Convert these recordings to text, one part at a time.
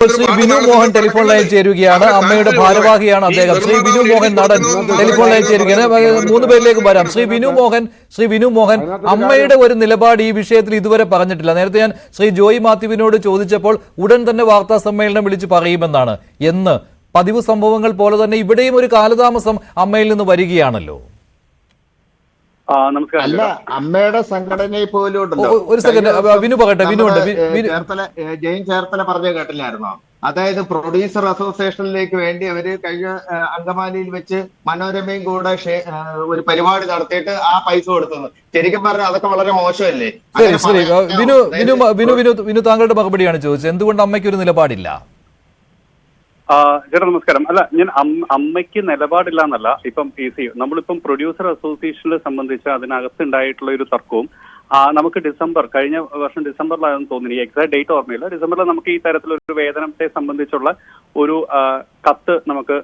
Shri Binu Mohan telephone line ചേരുകയാണ്. അമ്മയുടെ ഭാരവാഹിയാണ് അദ്ദേഹം. ശ്രീ ബിനു മോഹൻ നടൻ ടെലിഫോൺ ലൈൻ ചേരുകയാണ്. 3 പേരിലേക്ക് വരാം. ശ്രീ ബിനു മോഹൻ അമ്മയുടെ ഒരു നിലപാട് ഈ വിഷയത്തിൽ ഇതുവരെ പറഞ്ഞിട്ടില്ല. നേരത്തെ ഞാൻ ശ്രീ ജോയി മാത്യുവിനോട് ചോദിച്ചപ്പോൾ ഉടൻ തന്നെ വാർത്താ സമ്മേളനം വിളിച്ച് പറയുമെന്നാണ്. എന്ന് പതിവ് സംഭവങ്ങൾ പോലെ തന്നെ ഇവിടെയും ഒരു കാലതാമസം അമ്മയിൽ നിന്ന് വരികയാണല്ലോ. അല്ല, അമ്മയുടെ സംഘടനയിൽ പോലും ഉണ്ടല്ലോ. ഒരു സെക്കൻഡ് വിനു പറയട്ടെ. ജെയിൻ ചേർത്തല പറഞ്ഞു കേട്ടില്ലായിരുന്നോ? അതായത് പ്രൊഡ്യൂസർ അസോസിയേഷനിലേക്ക് വേണ്ടി അവര് കഴിഞ്ഞ അങ്കമാലിയിൽ വെച്ച് മനോരമയും കൂടെ ഒരു പരിപാടി നടത്തിയിട്ട് ആ പൈസ കൊടുത്തത് ശരിക്കും പറഞ്ഞാൽ അതൊക്കെ വളരെ മോശമല്ലേ? വിനു താങ്കളുടെ മറുപടിയാണ് ചോദിച്ചത്. എന്തുകൊണ്ട് അമ്മയ്ക്ക് ഒരു നിലപാടില്ല? ചേട്ടാ നമസ്കാരം. അല്ല, ഞാൻ അമ്മയ്ക്ക് നിലപാടില്ല എന്നല്ല. ഇപ്പം നമ്മളിപ്പം പ്രൊഡ്യൂസർ അസോസിയേഷനെ സംബന്ധിച്ച് അതിനകത്തുണ്ടായിട്ടുള്ള ഒരു തർക്കവും നമുക്ക് കഴിഞ്ഞ വർഷം ഡിസംബറിലാണെന്ന് തോന്നുന്നു, ഈ എക്സാക്ട് ഡേറ്റ് ഓർമ്മയില്ല. ഡിസംബറിൽ നമുക്ക് ഈ തരത്തിലൊരു വേതനത്തെ സംബന്ധിച്ചുള്ള ഒരു കത്ത് നമുക്ക്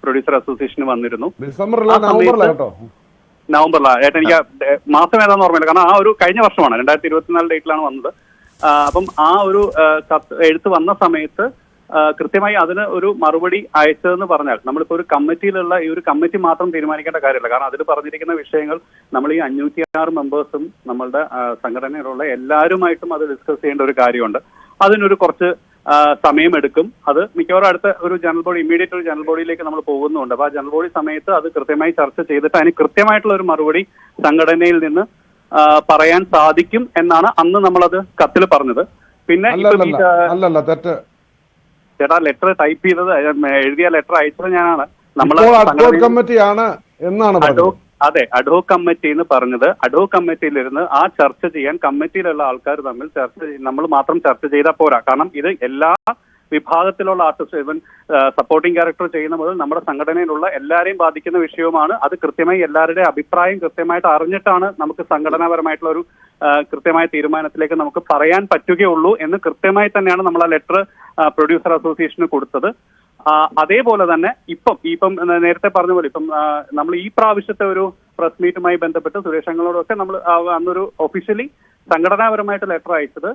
പ്രൊഡ്യൂസർ അസോസിയേഷന് വന്നിരുന്നു. നവംബറിലാണ് ഏട്ടാ, എനിക്ക് മാസം ഏതാണെന്ന് ഓർമ്മയില്ല. കാരണം ആ ഒരു കഴിഞ്ഞ വർഷമാണ്, 2024 ഡേറ്റിലാണ് വന്നത്. അപ്പം ആ ഒരു കത്ത് എഴുത്ത് വന്ന സമയത്ത് കൃത്യമായി അതിന് ഒരു മറുപടി അയച്ചതെന്ന് പറഞ്ഞാൽ നമ്മളിപ്പോൾ ഒരു കമ്മിറ്റിയിലുള്ള ഈ ഒരു കമ്മിറ്റി മാത്രം തീരുമാനിക്കേണ്ട കാര്യമില്ല. കാരണം അതിൽ പറഞ്ഞിരിക്കുന്ന വിഷയങ്ങൾ നമ്മൾ ഈ 506 മെമ്പേഴ്സും നമ്മളുടെ സംഘടനയിലുള്ള എല്ലാവരുമായിട്ടും അത് ഡിസ്കസ് ചെയ്യേണ്ട ഒരു കാര്യമുണ്ട്. അതിനൊരു കുറച്ച് സമയമെടുക്കും. അത് മിക്കവാറും അടുത്ത ഒരു ജനറൽ ബോഡി, ഇമ്മീഡിയറ്റ് ഒരു ജനറൽ ബോഡിയിലേക്ക് നമ്മൾ പോകുന്നുണ്ട്. അപ്പോൾ ആ ജനറൽ ബോഡി സമയത്ത് അത് കൃത്യമായി ചർച്ച ചെയ്തിട്ട് അതിന് കൃത്യമായിട്ടുള്ള ഒരു മറുപടി സംഘടനയിൽ നിന്ന് പറയാൻ സാധിക്കും എന്നാണ് അന്ന് നമ്മളത് കത്തിൽ പറഞ്ഞത്. പിന്നെ ചേട്ടാ ലെറ്റർ ടൈപ്പ് ചെയ്തത്, എഴുതിയ ലെറ്റർ അയച്ചത് ഞാനാണ്. അതെ, അഡ്ഹോക് കമ്മിറ്റി എന്ന് പറഞ്ഞത്. അഡ്ഹോക് കമ്മിറ്റിയിലിരുന്ന് ആ ചർച്ച ചെയ്യാൻ കമ്മിറ്റിയിലുള്ള ആൾക്കാർ തമ്മിൽ നമ്മൾ മാത്രം ചർച്ച ചെയ്താൽ പോരാ. കാരണം ഇത് എല്ലാ വിഭാഗത്തിലുള്ള ആർട്ടിസ്റ്റ്, ഇവൻ സപ്പോർട്ടിംഗ് ക്യാരക്ടർ ചെയ്യുന്ന മുതൽ നമ്മുടെ സംഘടനയിലുള്ള എല്ലാവരെയും ബാധിക്കുന്ന വിഷയവുമാണ്. അത് കൃത്യമായി എല്ലാവരുടെയും അഭിപ്രായം കൃത്യമായിട്ട് അറിഞ്ഞിട്ടാണ് നമുക്ക് സംഘടനാപരമായിട്ടുള്ള ഒരു കൃത്യമായ തീരുമാനത്തിലേക്ക് നമുക്ക് പറയാൻ പറ്റുകയുള്ളൂ എന്ന് കൃത്യമായി തന്നെയാണ് നമ്മൾ ആ ലെറ്റർ പ്രൊഡ്യൂസർ അസോസിയേഷന് കൊടുത്തത്. അതേപോലെ തന്നെ ഇപ്പം നേരത്തെ പറഞ്ഞ പോലെ ഇപ്പം നമ്മൾ ഈ പ്രാവശ്യത്തെ ഒരു പ്രസ് മീറ്റുമായി ബന്ധപ്പെട്ട് സുരേഷങ്ങളോടൊക്കെ നമ്മൾ അന്നൊരു ഒഫീഷ്യലി സംഘടനാപരമായിട്ട് ലെറ്റർ അയച്ചത്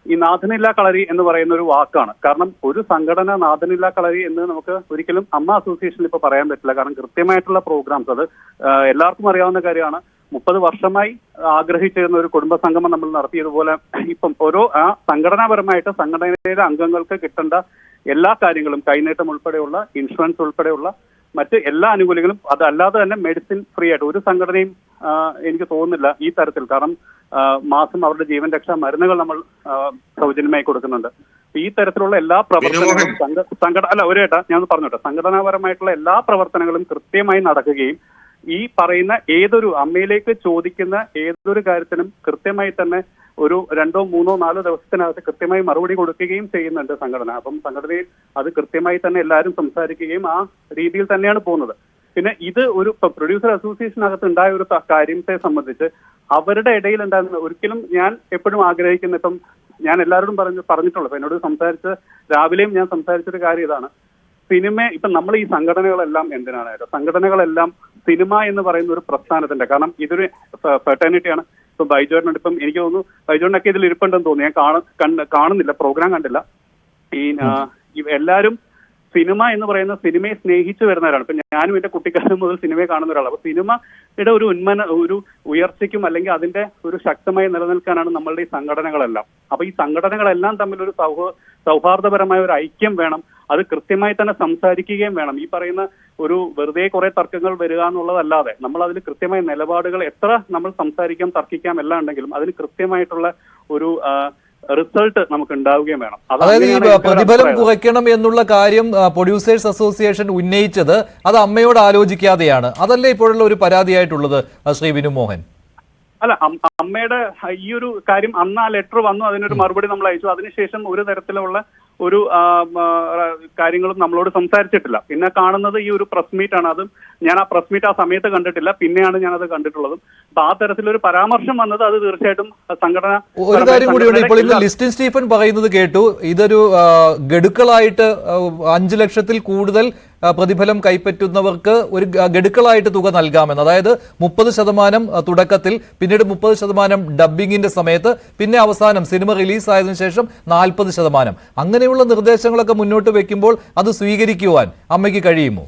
ഈ നാഥനില്ലാ കളരി എന്ന് പറയുന്ന ഒരു വാക്കാണ്. കാരണം ഒരു സംഘടന നാഥനില്ലാ കളരി എന്ന് നമുക്ക് ഒരിക്കലും അമ്മ അസോസിയേഷനിൽ ഇപ്പൊ പറയാൻ പറ്റില്ല. കാരണം കൃത്യമായിട്ടുള്ള പ്രോഗ്രാംസ്, അത് എല്ലാവർക്കും അറിയാവുന്ന കാര്യമാണ്. 30 വർഷമായി ആഗ്രഹിച്ചിരുന്ന ഒരു കുടുംബ സംഗമം നമ്മൾ നടത്തിയതുപോലെ ഇപ്പം ഓരോ സംഘടനാപരമായിട്ട് സംഘടനയിലെ അംഗങ്ങൾക്ക് കിട്ടേണ്ട എല്ലാ കാര്യങ്ങളും, കൈനീട്ടം ഉൾപ്പെടെയുള്ള, ഇൻഷുറൻസ് ഉൾപ്പെടെയുള്ള മറ്റ് എല്ലാ ആനുകൂല്യങ്ങളും, അതല്ലാതെ തന്നെ മെഡിസിൻ ഫ്രീ ആയിട്ട് ഒരു സംഘടനയും എനിക്ക് തോന്നുന്നില്ല ഈ തരത്തിൽ. കാരണം മാസം അവരുടെ ജീവൻ രക്ഷാ മരുന്നുകൾ നമ്മൾ സൗജന്യമായി കൊടുക്കുന്നുണ്ട്. ഈ തരത്തിലുള്ള എല്ലാ പ്രവർത്തനങ്ങളും ഞാൻ പറഞ്ഞോട്ടെ, സംഘടനാപരമായിട്ടുള്ള എല്ലാ പ്രവർത്തനങ്ങളും കൃത്യമായി നടക്കുകയും ഈ പറയുന്ന ഏതൊരു അമ്മയിലേക്ക് ചോദിക്കുന്ന ഏതൊരു കാര്യത്തിനും കൃത്യമായി തന്നെ ഒരു 2, 3, 4 ദിവസത്തിനകത്ത് കൃത്യമായി മറുപടി കൊടുക്കുകയും ചെയ്യുന്നുണ്ട് സംഘടന. അപ്പം സംഘടനയിൽ അത് കൃത്യമായി തന്നെ എല്ലാവരും സംസാരിക്കുകയും ആ രീതിയിൽ തന്നെയാണ് പോകുന്നത്. പിന്നെ ഇത് ഒരു പ്രൊഡ്യൂസർ അസോസിയേഷനകത്ത് ഉണ്ടായ ഒരു കാര്യത്തെ സംബന്ധിച്ച് അവരുടെ ഇടയിൽ ഉണ്ടാകുന്ന ഒരിക്കലും ഞാൻ എപ്പോഴും ആഗ്രഹിക്കുന്ന, ഇപ്പം ഞാൻ എല്ലാവരോടും പറഞ്ഞിട്ടുള്ളൂ, എന്നോട് രാവിലെയും ഞാൻ സംസാരിച്ചൊരു കാര്യം ഇതാണ്. ഇപ്പം നമ്മൾ ഈ സംഘടനകളെല്ലാം എന്തിനാണ്? സംഘടനകളെല്ലാം സിനിമ എന്ന് പറയുന്ന ഒരു പ്രസ്ഥാനത്തിന്റെ, കാരണം ഇതൊരു ഫെർട്ടേണിറ്റിയാണ്. ഇപ്പം ബൈജോറിനുണ്ട്, ഇപ്പം എനിക്ക് തോന്നുന്നു ബൈജോറിനൊക്കെ ഇതിൽ ഇരിപ്പുണ്ടെന്ന് തോന്നുന്നു. ഞാൻ കാണുന്നില്ല, പ്രോഗ്രാം കണ്ടില്ല. എല്ലാവരും സിനിമ എന്ന് പറയുന്ന സിനിമയെ സ്നേഹിച്ചു വരുന്നവരാണ്. ഇപ്പൊ ഞാനും എന്റെ കുട്ടിക്കാലം മുതൽ സിനിമയെ കാണുന്ന ഒരാളാണ്. അപ്പൊ സിനിമയുടെ ഒരു ഉയർച്ചയ്ക്കും അല്ലെങ്കിൽ അതിന്റെ ഒരു ശക്തമായി നിലനിൽക്കാനാണ് നമ്മളുടെ ഈ സംഘടനകളെല്ലാം. അപ്പൊ ഈ സംഘടനകളെല്ലാം തമ്മിൽ ഒരു സൗഹാർദ്ദപരമായ ഒരു ഐക്യം വേണം. അത് കൃത്യമായി തന്നെ സംസാരിക്കുകയും വേണം. ഈ പറയുന്ന ഒരു വെറുതെ കുറെ തർക്കങ്ങൾ വരിക എന്നുള്ളതല്ലാതെ നമ്മൾ അതിൽ കൃത്യമായ നിലപാടുകൾ, എത്ര നമ്മൾ സംസാരിക്കാം, തർക്കിക്കാം എല്ലാം ഉണ്ടെങ്കിലും അതിന് കൃത്യമായിട്ടുള്ള ഒരു റിസൾട്ട് നമുക്ക് ഉണ്ടാവുകയും വേണം. അതായത് ഈ പ്രതിഫലം കുറയ്ക്കണം എന്നുള്ള കാര്യം പ്രൊഡ്യൂസേഴ്സ് അസോസിയേഷൻ ഉന്നയിച്ചത് അത് അമ്മയോട് ആലോചിക്കാതെയാണ്. അതല്ലേ ഇപ്പോഴുള്ള ഒരു പരാതിയായിട്ടുള്ളത് ശ്രീ വിനു മോഹൻ? അല്ല, അമ്മയുടെ ഈ ഒരു കാര്യം അന്ന് ആ ലെറ്റർ വന്നു, അതിനൊരു മറുപടി നമ്മൾ അയച്ചു. അതിനുശേഷം ഒരു തരത്തിലുള്ള ഒരു കാര്യങ്ങളും നമ്മളോട് സംസാരിച്ചിട്ടില്ല. പിന്നെ കാണുന്നത് ഈ ഒരു പ്രസ് മീറ്റ് ആണ്. അതും ഞാൻ ആ പ്രസ് മീറ്റ് ആ സമയത്ത് കണ്ടിട്ടില്ല, പിന്നെയാണ് ഞാനത് കണ്ടിട്ടുള്ളതും. അപ്പൊ ആ തരത്തിലൊരു പരാമർശം വന്നത് അത് തീർച്ചയായിട്ടും സംഘടന. ഒരു കാര്യം കൂടിയുണ്ട്, ഇപ്പോൾ ഇന്ന് ലിസ്റ്റിൻ സ്റ്റീഫൻ പറയുന്നത് കേട്ടു, ഇതൊരു ഗഡുക്കളായിട്ട് 5 ലക്ഷത്തിൽ കൂടുതൽ പ്രതിഫലം കൈപ്പറ്റുന്നവർക്ക് ഒരു ഗഡുക്കളായിട്ട് തുക നൽകാമെന്ന്. അതായത് 30% തുടക്കത്തിൽ, പിന്നീട് 30% ഡബ്ബിങ്ങിന്റെ സമയത്ത്, പിന്നെ അവസാനം സിനിമ റിലീസായതിനു ശേഷം 40%. അങ്ങനെയുള്ള അങ്ങനെയുള്ള നിർദ്ദേശങ്ങളൊക്കെ മുന്നോട്ട് വെക്കുമ്പോൾ അത് സ്വീകരിക്കുവാൻ അമ്മയ്ക്ക് കഴിയുമോ?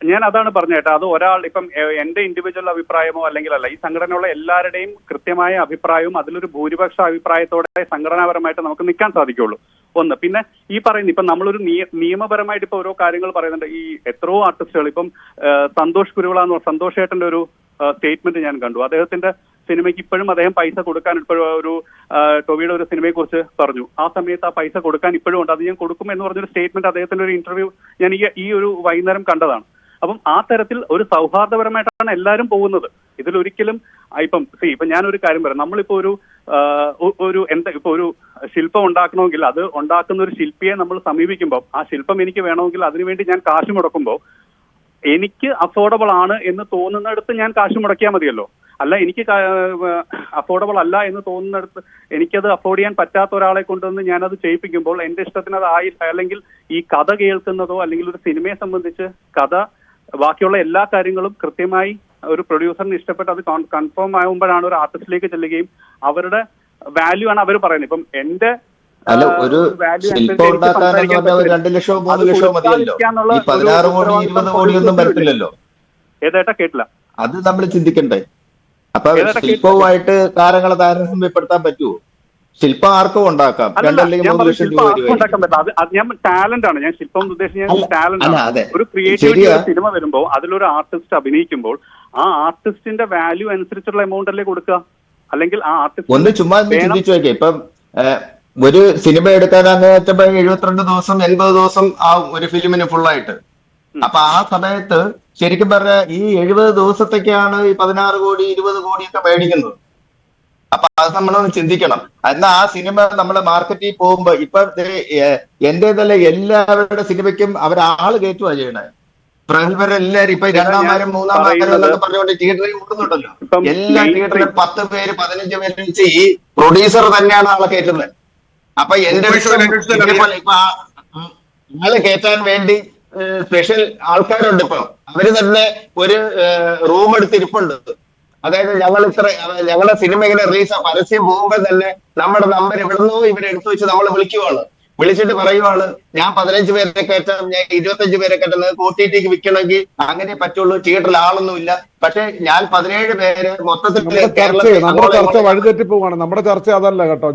ഞാൻ അതാണ് പറഞ്ഞേട്ടാ, അത് ഒരാൾ ഇപ്പം എന്റെ ഇൻഡിവിജ്വൽ അഭിപ്രായമോ അല്ലെങ്കിൽ അല്ല, ഈ സംഘടനയുള്ള എല്ലാവരുടെയും കൃത്യമായ അഭിപ്രായവും അതിലൊരു ഭൂരിപക്ഷ അഭിപ്രായത്തോടെ സംഘടനാപരമായിട്ട് നമുക്ക് നിൽക്കാൻ സാധിക്കുള്ളൂ. ഒന്ന്, പിന്നെ ഈ പറയുന്ന ഇപ്പം നമ്മളൊരു നിയമപരമായിട്ട് ഇപ്പൊ ഓരോ കാര്യങ്ങൾ പറയുന്നുണ്ട്. ഈ എത്രയോ ആർട്ടിസ്റ്റുകൾ ഇപ്പം സന്തോഷ് കുരുവിള എന്ന് പറഞ്ഞ സന്തോഷ് ഏട്ടന്റെ ഒരു സ്റ്റേറ്റ്മെന്റ് ഞാൻ കണ്ടു. അദ്ദേഹത്തിന്റെ സിനിമയ്ക്ക് ഇപ്പോഴും അദ്ദേഹം പൈസ കൊടുക്കാൻ ഇപ്പോഴും ഒരു ടൊവിയുടെ ഒരു സിനിമയെ കുറിച്ച് പറഞ്ഞു. ആ സമയത്ത് ആ പൈസ കൊടുക്കാൻ ഇപ്പോഴും ഉണ്ട്, അത് ഞാൻ കൊടുക്കും എന്ന് പറഞ്ഞൊരു സ്റ്റേറ്റ്മെന്റ് അദ്ദേഹത്തിന്റെ ഒരു ഇന്റർവ്യൂ ഞാൻ ഈ ഒരു വൈകുന്നേരം കണ്ടതാണ്. അപ്പം ആ തരത്തിൽ ഒരു സൗഹാർദ്ദപരമായിട്ടാണ് എല്ലാവരും പോകുന്നത്. ഇതിലൊരിക്കലും ഇപ്പം ഞാനൊരു കാര്യം പറയാം, നമ്മളിപ്പോ ഒരു ശില്പം ഉണ്ടാക്കണമെങ്കിൽ അത് ഉണ്ടാക്കുന്ന ഒരു ശില്പിയെ നമ്മൾ സമീപിക്കുമ്പോൾ ആ ശില്പം എനിക്ക് വേണമെങ്കിൽ അതിനുവേണ്ടി ഞാൻ കാശ് മുടക്കുമ്പോൾ എനിക്ക് അഫോർഡബിൾ ആണ് എന്ന് തോന്നുന്നിടത്ത് ഞാൻ കാശ് മുടക്കിയാൽ മതിയല്ലോ. അല്ല, എനിക്ക് അഫോർഡബിൾ അല്ല എന്ന് തോന്നുന്നിടത്ത് എനിക്കത് അഫോർഡ് ചെയ്യാൻ പറ്റാത്ത ഒരാളെ കൊണ്ടുവന്ന് ഞാനത് ചെയ്യിപ്പിക്കുമ്പോൾ എന്റെ ഇഷ്ടത്തിന് അത് അല്ലെങ്കിൽ ഈ കഥ കേൾക്കുന്നതോ അല്ലെങ്കിൽ ഒരു സിനിമയെ സംബന്ധിച്ച് ബാക്കിയുള്ള എല്ലാ കാര്യങ്ങളും കൃത്യമായി ഒരു പ്രൊഡ്യൂസറിന് ഇഷ്ടപ്പെട്ട് അത് കൺഫേം ആകുമ്പോഴാണ് ഒരു ആർട്ടിസ്റ്റിലേക്ക് ചെല്ലുകയും അവരുടെ വാല്യൂ ആണ് അവർ പറയുന്നത്. ഇപ്പം എന്റെ ഒരു ശില്പം ഉണ്ടാക്കാനെന്ന് പറഞ്ഞാൽ 2 ലക്ഷമോ 3 ലക്ഷമോ മതിയല്ലോ. 16 കോടി 20 കോടിയൊന്നും വരത്തില്ലല്ലോ. ഏതായിട്ടാ കേട്ടില്ല. അത് നമ്മൾ ചിന്തിക്കണ്ടേ? അപ്പൊ ശില്പവുമായിട്ട് താരങ്ങളെ താരതമ്യപ്പെടുത്താൻ പറ്റുമോ? ശില്പം ആർക്കും ഉണ്ടാക്കാം. 2 അല്ലെങ്കിൽ 3 ലക്ഷം രൂപ ഞാൻ ടാലന്റ് ആണ്, ഞാൻ ശില്പം ഉദ്ദേശിച്ച ടാലന്റ് ആണ്. ഒരു ക്രിയേറ്റിവിറ്റി സിനിമ വരുമ്പോൾ അതിലൊരു ആർട്ടിസ്റ്റ് അഭിനയിക്കുമ്പോൾ ആ ആർട്ടിസ്റ്റിന്റെ വാല്യൂ അനുസരിച്ചുള്ള എമൗണ്ട് അല്ലേ കൊടുക്കുക? അല്ലെങ്കിൽ ആ ആർട്ടിസ്റ്റ് ഒന്ന് ചുമ്മാ ചിന്തിച്ചു നോക്കിയാൽ ഇപ്പം ഒരു സിനിമ എടുക്കാൻ അങ്ങനെ 72 ദിവസം 80 ദിവസം ആ ഒരു ഫിലിമിന് ഫുള്ളായിട്ട്. അപ്പൊ ആ സമയത്ത് ശരിക്കും പറഞ്ഞാൽ ഈ 70 ദിവസത്തേക്കാണ് ഈ 16 കോടി 20 കോടിയൊക്കെ മേടിക്കുന്നത്. അപ്പൊ അത് നമ്മളൊന്ന് ചിന്തിക്കണം. എന്നാൽ ആ സിനിമ നമ്മളെ മാർക്കറ്റിൽ പോകുമ്പോ ഇപ്പൊ എന്റേതല്ല എല്ലാവരുടെ സിനിമയ്ക്കും അവരാള് കയറ്റുക ചെയ്യണേ. പ്രഗത്ഭരെല്ലാരും ഇപ്പൊ 2ാം വാരം 3ാം വാരം എന്നൊക്കെ പറഞ്ഞുകൊണ്ട് തിയേറ്ററിൽ കൂടുന്നുണ്ടല്ലോ. എല്ലാ തിയേറ്ററിലും 10 പേര് 15 പേര് വെച്ച് ഈ പ്രൊഡ്യൂസർ തന്നെയാണ് ആളെ കയറ്റുന്നത്. അപ്പൊ എന്റെ ഇതേപോലെ ഇപ്പൊ ആളെ കയറ്റാൻ വേണ്ടി സ്പെഷ്യൽ ആൾക്കാരുണ്ട്. ഇപ്പൊ അവര് തന്നെ ഒരു റൂം എടുത്തിരിപ്പുണ്ട്. അതായത് ഞങ്ങളുടെ സിനിമ ഇങ്ങനെ പരസ്യം പോകുമ്പോൾ തന്നെ നമ്മുടെ നമ്പർ എവിടുന്നോ ഇവരെടുത്തു വെച്ച് നമ്മൾ വിളിച്ചിട്ട് പറയുവാണ്, ഞാൻ 15 പേരെ കയറ്റാം, ഞാൻ 25 പേരെ കയറ്റാം, നിങ്ങൾക്ക് OTT വിൽക്കണമെങ്കിൽ അങ്ങനെ പറ്റുള്ളൂ, തിയേറ്ററിൽ ആളൊന്നുമില്ല. പക്ഷെ ഞാൻ 17 പേര് മൊത്തത്തിൽ നമ്മുടെ ചർച്ച വഴിതെറ്റി പോവാണ്. നമ്മുടെ ചർച്ച അതല്ല കേട്ടോ.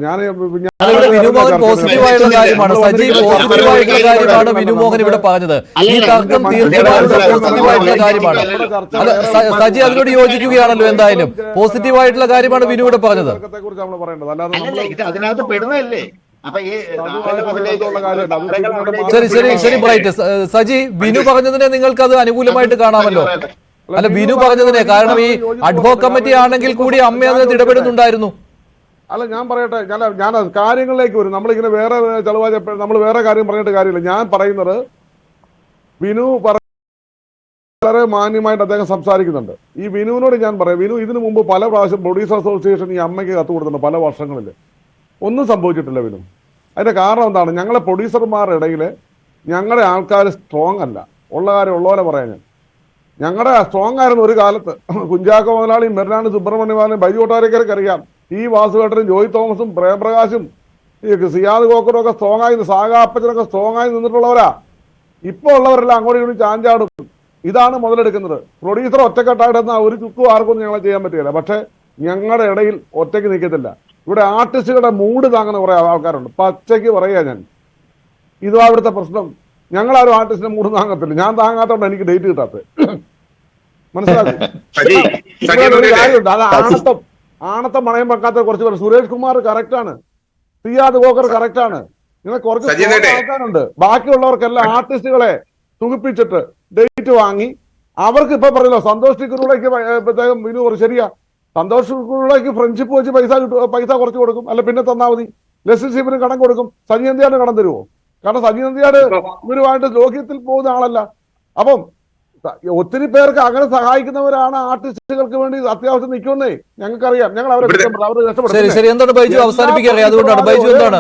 വിനുമോഹൻ പോസിറ്റീവായിട്ടുള്ള കാര്യമാണ്, സജി പോസിറ്റീവായിട്ടുള്ള കാര്യമാണ് വിനുമോഹൻ ഇവിടെ പറഞ്ഞത്. ഈ തർക്കം തീർച്ചയായിട്ടും പോസിറ്റീവായിട്ടുള്ള കാര്യമാണ്. സജി അതിനോട് യോജിക്കുകയാണല്ലോ. എന്തായാലും പോസിറ്റീവായിട്ടുള്ള കാര്യമാണ് വിനു ഇവിടെ പറഞ്ഞത്. അതിനകത്ത് പെടുന്നതല്ലേ? ശരി ബ്രൈറ്റ്. സജി, വിനു പറഞ്ഞതിനെ നിങ്ങൾക്ക് അത് അനുകൂലമായിട്ട് കാണാമല്ലോ. അല്ല, വിനു പറഞ്ഞതിനെ, കാരണം ഈ അഡ്ഹോക് കമ്മിറ്റി ആണെങ്കിൽ കൂടി അമ്മ അതിനകത്ത് ഇടപെടുന്നുണ്ടായിരുന്നു. അല്ല, ഞാൻ പറയട്ടെ, ഞാൻ കാര്യങ്ങളിലേക്ക് വരും. നമ്മളിങ്ങനെ വേറെ നമ്മൾ വേറെ കാര്യം പറഞ്ഞിട്ട് കാര്യമില്ല. ഞാൻ പറയുന്നത് വിനു വളരെ മാന്യമായിട്ട് അദ്ദേഹം സംസാരിക്കുന്നുണ്ട്. ഈ വിനുവിനോട് ഞാൻ പറയാം, വിനു ഇതിനു മുമ്പ് പല പ്രാവശ്യം പ്രൊഡ്യൂസർ അസോസിയേഷൻ ഈ അമ്മയ്ക്ക് കത്ത് കൊടുത്തിട്ടുണ്ട് പല വർഷങ്ങളിൽ. ഒന്നും സംഭവിച്ചിട്ടില്ല വിനു. അതിന്റെ കാരണം എന്താണ്? ഞങ്ങളെ പ്രൊഡ്യൂസർമാരുടെ ഇടയിൽ ഞങ്ങളുടെ ആൾക്കാർ സ്ട്രോങ് അല്ല. ഉള്ള കാര്യം ഉള്ളപോലെ പറയാൻ ഞങ്ങളുടെ സ്ട്രോങ് ആയിരുന്നു ഒരു കാലത്ത്. കുഞ്ചാക്കോ മുതലാളിയും മെർനാണ് സുബ്രഹ്മണ്യവാനും ബൈജു കൊട്ടാരക്കരയ്ക്ക് അറിയാം. ഈ വാസുവേട്ടനും ജോയ് തോമസും പ്രേംപ്രകാശും ഈ സിയാദ് കോക്കറും ഒക്കെ സ്ട്രോങ് ആയി, സാഗാപ്പച്ചനൊക്കെ സ്ട്രോങ് ആയി നിന്നിട്ടുള്ളവരാ. ഇപ്പോൾ ഉള്ളവരെല്ലാം അങ്ങോട്ടും ഇങ്ങോട്ടും ചാഞ്ചാടും. ഇതാണ് മുതലെടുക്കുന്നത്. പ്രൊഡ്യൂസർ ഒറ്റക്കെട്ടായിട്ടെന്ന ഒരു ചുക്കും ആർക്കും ഞങ്ങളെ ചെയ്യാൻ പറ്റുകയില്ല. പക്ഷെ ഞങ്ങളുടെ ഇടയിൽ ഒറ്റയ്ക്ക് നിൽക്കത്തില്ല. ഇവിടെ ആർട്ടിസ്റ്റുകളുടെ മൂഡ് താങ്ങുന്ന കുറെ ആൾക്കാരുണ്ട്. പച്ചയ്ക്ക് പറയാ ഞാൻ, ഇതുവാ ഇവിടുത്തെ പ്രശ്നം. ഞങ്ങളാരും ആർട്ടിസ്റ്റിന്റെ മൂഡ് താങ്ങത്തില്ല. ഞാൻ താങ്ങാത്തോണ്ട് എനിക്ക് ഡേറ്റ് കിട്ടാത്തത്. മനസ്സിലാക്കി? കാര്യമുണ്ട്. അത് ആണത്തം മണയം വെക്കാത്ത കുറച്ച് പേര്. സുരേഷ് കുമാർ കറക്റ്റാണ്, സിയാദ് കോക്കർ കറക്റ്റാണ്. ഇങ്ങനെ കുറച്ച് ആൾക്കാരുണ്ട്. ബാക്കിയുള്ളവർക്കെല്ലാം ആർട്ടിസ്റ്റുകളെ സുഖിപ്പിച്ചിട്ട് ഡേറ്റ് വാങ്ങി അവർക്ക് ഇപ്പൊ പറഞ്ഞല്ലോ സന്തോഷ് ടിക്കറിലേക്ക് വിനു ശരിയാ, സന്തോഷ് ടിക്കറിലേക്ക് ഫ്രണ്ട്ഷിപ്പ് വെച്ച് പൈസ കുറച്ച് കൊടുക്കും. അല്ല പിന്നെ തന്നാൽ മതി. ലെസിൽ ഷിപ്പിന് കടം കൊടുക്കും. സജി നന്ദിയാട് കടം തരുമോ? കാരണം സജി നന്ദിയാട് ഇവരുമായിട്ട് ലോക്യത്തിൽ പോകുന്ന ആളല്ല. അപ്പം ഒത്തിരി പേർക്ക് അങ്ങനെ സഹായിക്കുന്നവരാണ് ആർട്ടിസ്റ്റുകൾക്ക് വേണ്ടി അത്യാവശ്യം നിൽക്കുന്നേ. ഞങ്ങൾക്കറിയാം. ഞങ്ങൾ അവരെ എന്താണ് ബൈജു അവസാനിപ്പിക്കാറിയാം. അതുകൊണ്ടാണ് ബൈജു എന്താണ്